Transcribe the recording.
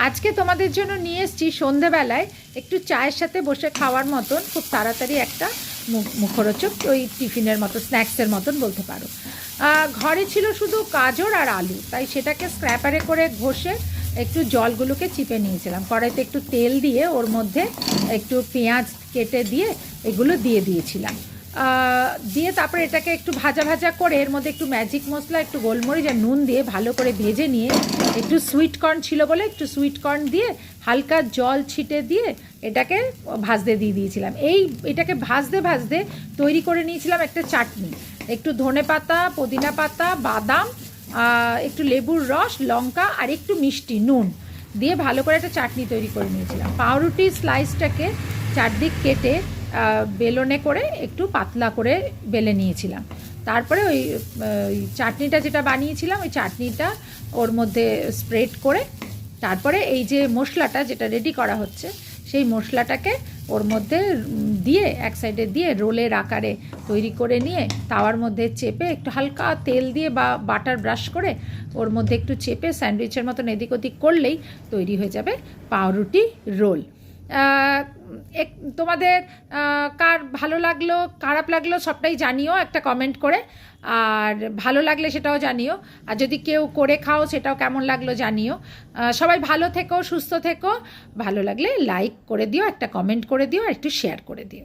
আজকে তোমাদের জন্য নিয়ে এসেছি সন্ধেবেলায় একটু চায়ের সাথে বসে খাওয়ার মতন খুব তাড়াতাড়ি একটা মুখরোচক ওই টিফিনের মতো স্ন্যাক্সের মতন বলতে পারো। ঘরে ছিল শুধু গাজর আর আলু, তাই সেটাকে স্ক্র্যাপারে করে ঘষে একটু জলগুলোকে চিপে নিয়েছিলাম। কড়াইতে একটু তেল দিয়ে ওর মধ্যে একটু পেঁয়াজ কেটে দিয়ে এগুলো দিয়ে দিয়েছিলাম। দিয়ে তারপরে এটাকে একটু ভাজা ভাজা করে এর মধ্যে একটু ম্যাজিক মশলা, একটু গোলমরিচ আর নুন দিয়ে ভালো করে ভেজে নিয়ে একটু সুইট কর্ন ছিল বলে একটু সুইট কর্ন দিয়ে হালকা জল ছিটে দিয়ে এটাকে ভাজতে দিয়ে দিয়েছিলাম। এটাকে ভাজতে ভাজতে তৈরি করে নিয়েছিলাম একটা চাটনি। একটু ধনে পাতা, পুদিনা পাতা, বাদাম, একটু লেবুর রস, লঙ্কা আর একটু মিষ্টি নুন দিয়ে ভালো করে একটা চাটনি তৈরি করে নিয়েছিলাম। পাউরুটির স্লাইসটাকে চারদিক কেটে বেলনে করে একটু পাতলা করে বেলে নিয়েছিলাম। তারপরে ওই চাটনিটা যেটা বানিয়েছিলাম ওই চাটনিটা ওর মধ্যে স্প্রেড করে তারপরে এই যে মশলাটা যেটা রেডি করা হচ্ছে সেই মশলাটাকে ওর মধ্যে দিয়ে এক সাইডে দিয়ে রোলের আকারে তৈরি করে নিয়ে তাওয়ার মধ্যে চেপে একটু হালকা তেল দিয়ে বা বাটার ব্রাশ করে ওর মধ্যে একটু চেপে স্যান্ডউইচের মতন এদিক ওদিক করলেই তৈরি হয়ে যাবে পাউরুটি রোল। তোমাদের কার ভালো লাগলো খারাপ লাগলো সবটাই জানিও একটা কমেন্ট করে, আর ভালো লাগলে সেটাও জানিও, আর যদি কেউ করে খাও সেটাও কেমন লাগলো জানিও। সবাই ভালো থেকো, সুস্থ থেকো, ভালো লাগলে লাইক করে দিও, একটা কমেন্ট করে দিও আর একটু শেয়ার করে দিও।